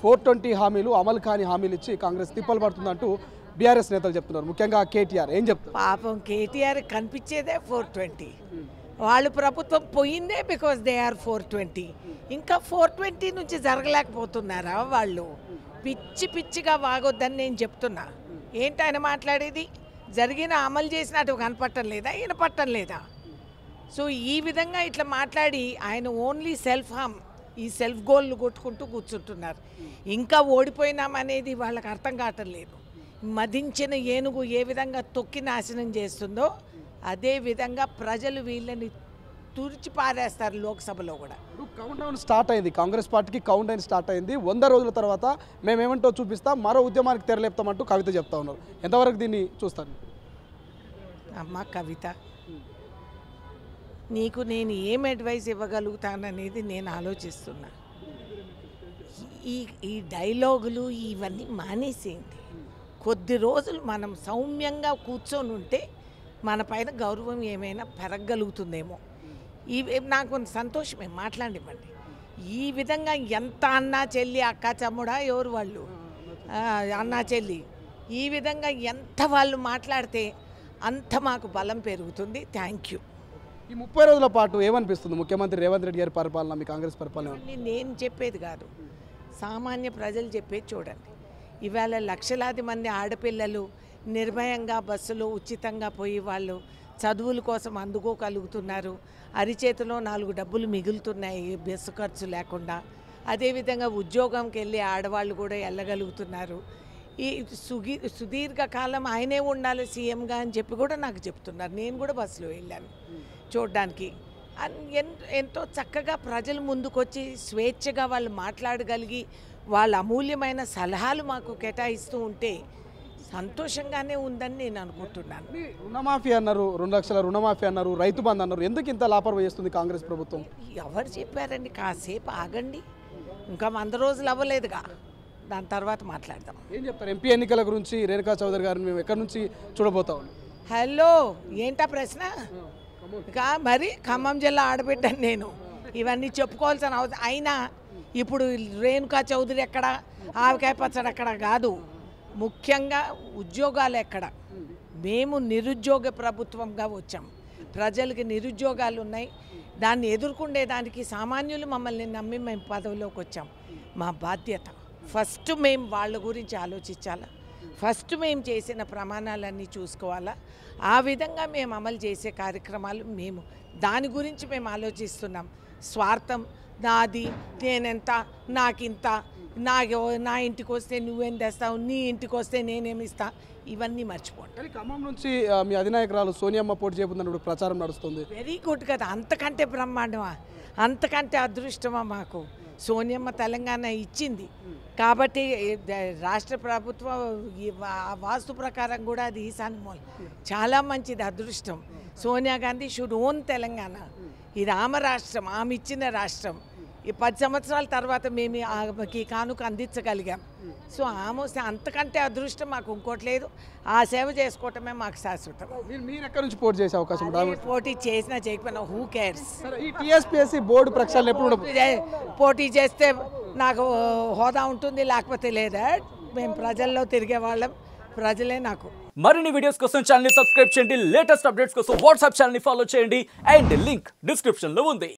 420 హామీలు అమలు కాని హామీలు ఇచ్చి కాంగ్రెస్ తిప్పలు పడుతుందంటూ బీఆర్ఎస్ నేతలు చెప్తున్నారు. ముఖ్యంగా కేటీఆర్ ఏం చెప్తారు? పాపం కేటీఆర్ కనిపించేదే 420. వాళ్ళు ప్రభుత్వం పోయిందే బికాస్ దే ఆర్ 420. ఇంకా 420 నుంచి జరగలేకపోతున్నారా వాళ్ళు? పిచ్చి పిచ్చిగా వాగొద్దని నేను చెప్తున్నా. ఏంటి ఆయన మాట్లాడేది? జరిగిన అమలు చేసినట్టు కనపడటం లేదా, వినపడటం లేదా? సో ఈ విధంగా ఇట్లా మాట్లాడి ఆయన ఓన్లీ సెల్ఫ్ హామ్, ఈ సెల్ఫ్ గోల్లు కొట్టుకుంటూ కూర్చుంటున్నారు. ఇంకా ఓడిపోయినామనేది వాళ్ళకి అర్థం కావటం లేదు. మదించిన ఏనుగు ఏ విధంగా తొక్కి నాశనం చేస్తుందో అదే విధంగా ప్రజలు వీళ్ళని తుడిచి పారేస్తారు లోక్సభలో కూడా. కౌంట్ డౌన్ స్టార్ట్ అయింది, కాంగ్రెస్ పార్టీకి కౌంట్ డౌన్ స్టార్ట్ అయింది. 100 రోజుల తర్వాత మేమేమంటో చూపిస్తాం, మరో ఉద్యమానికి తెరలేపుతామంటూ కవిత చెప్తా ఉన్నారు. ఎంతవరకు దీన్ని చూస్తాను? అమ్మ కవిత, నీకు నేను ఏం అడ్వైస్ ఇవ్వగలుగుతాననేది నేను ఆలోచిస్తున్నా. ఈ డైలాగులు ఇవన్నీ మానేసేయండి. కొద్ది రోజులు మనం సౌమ్యంగా కూర్చొని ఉంటే మన పైన గౌరవం ఏమైనా పెరగగలుగుతుందేమో. నాకు సంతోషమే, మాట్లాడివ్వండి. ఈ విధంగా ఎంత అన్నా చెల్లి, అక్క తమ్ముడా, ఎవరు వాళ్ళు, అన్నా చెల్లి, ఈ విధంగా ఎంత వాళ్ళు మాట్లాడితే అంత మాకు బలం పెరుగుతుంది. Thank you. ఈ 30 రోజుల పాటు ఏమనిపిస్తుంది ముఖ్యమంత్రి రేవంత్ రెడ్డి గారి పరిపాలన, మీ కాంగ్రెస్ పరిపాలన? నేను చెప్పేది కాదు, సామాన్య ప్రజలు చెప్పేది చూడండి. ఇవాళ లక్షలాది మంది ఆడపిల్లలు నిర్భయంగా బస్సులో ఉచితంగా పోయి వాళ్ళు చదువుల కోసం అందుకోగలుగుతున్నారు. అరిచేతిలో 4 డబ్బులు మిగులుతున్నాయి బస్సు ఖర్చు లేకుండా. అదేవిధంగా ఉద్యోగంకి వెళ్ళి ఆడవాళ్ళు కూడా వెళ్ళగలుగుతున్నారు. ఈ సుదీర్ఘకాలం ఆయనే ఉండాలి సీఎంగా అని చెప్పి కూడా నాకు చెప్తున్నారు. నేను కూడా బస్సులో వెళ్ళాను చూడడానికి. ఎంతో చక్కగా ప్రజలు ముందుకొచ్చి స్వేచ్ఛగా వాళ్ళు మాట్లాడగలిగి వాళ్ళ అమూల్యమైన సలహాలు మాకు కేటాయిస్తూ ఉంటే సంతోషంగానే ఉందని నేను అనుకుంటున్నాను. రుణమాఫీ అన్నారు, 2 లక్షల రుణమాఫీ అన్నారు, రైతు బంధు అన్నారు. ఎందుకు ఇంత లాపర్వా చేస్తుంది కాంగ్రెస్ ప్రభుత్వం? ఎవరు చెప్పారండి? కాసేపు ఆగండి, ఇంకా 100 రోజులు అవ్వలేదుగా, దాని తర్వాత మాట్లాడదాం. ఏం చెప్తారు ఎంపీ ఎన్నికల గురించి? రేణుకా చౌదరి గారిని మేము ఎక్కడి నుంచి చూడబోతాం? హలో, ఏంటా ప్రశ్న? మరి ఖమ్మం జిల్లా ఆడబిడ్డను నేను. ఇవన్నీ చెప్పుకోవాల్సిన అవసరం. అయినా ఇప్పుడు రేణుకా చౌదరి ఎక్కడ, ఆవకాయ పచ్చడి ఎక్కడ కాదు, ముఖ్యంగా ఉద్యోగాలు ఎక్కడ. మేము నిరుద్యోగ ప్రభుత్వంగా వచ్చాం. ప్రజలకి నిరుద్యోగాలు ఉన్నాయి, దాన్ని ఎదుర్కొనేదానికి సామాన్యులు మమ్మల్ని నమ్మి మేము పదవిలోకి వచ్చాం. మా బాధ్యత ఫస్ట్ మేము వాళ్ళ గురించి ఆలోచించాలా, ఫస్ట్ మేము చేసిన ప్రమాణాలన్నీ చూసుకోవాలా. ఆ విధంగా మేము అమలు చేసే కార్యక్రమాలు మేము దాని గురించి మేము ఆలోచిస్తున్నాం. స్వార్థం, నాది, నేనెంత, నాకింత, నా ఇంటికి వస్తే నువ్వేం తెస్తావు, నీ ఇంటికి వస్తే నేనేమిస్తా, ఇవన్నీ మర్చిపోండి. కానీ ఖమ్మం నుంచి మీ అధినాయకురాలు సోనియమ్మ పోటీ చేయబోతున్నప్పుడు ప్రచారం నడుస్తుంది. వెరీ గుడ్ కదా, అంతకంటే బ్రహ్మాండమా, అంతకంటే అదృష్టమా మాకు. సోనియమ్మ తెలంగాణ ఇచ్చింది కాబట్టి రాష్ట్ర ప్రభుత్వం వాస్తు ప్రకారం కూడా అది ఈశాన్య మూల, చాలా మంచిది, అదృష్టం. Sonia Gandhi should own Telangana. ఇది ఆమె రాష్ట్రం, ఆమె ఇచ్చిన రాష్ట్రం. ఈ 10 సంవత్సరాల తర్వాత మేము ఆమెకి కానుక అందించగలిగాం. సో ఆమె అంతకంటే అదృష్టం మాకు ఇంకోటి లేదు. ఆ సేవ చేసుకోవటమే మాకు శాశ్వతం. మీరు ఎక్కడి నుంచి పోటీ చేసే అవకాశం? పోటీ చేసినా చేయకపోయినా హూ కేర్స్. ఈ టీఎస్పీఎస్సీ బోర్డు ప్రక్షాళన ఎప్పుడు పోటీ చేస్తే నాకు హోదా ఉంటుంది, లేకపోతే లేదా. మేము ప్రజల్లో తిరిగే వాళ్ళం, ప్రజలే నాకు. మరిన్ని వీడియోస్ కోసం ఛానల్ ని సబ్స్క్రైబ్ చేయండి, లేటెస్ట్ అప్డేట్స్ కోసం వాట్సాప్ ఛానల్ ని ఫాలో చేయండి, అండ్ లింక్ డిస్క్రిప్షన్ లో ఉంది.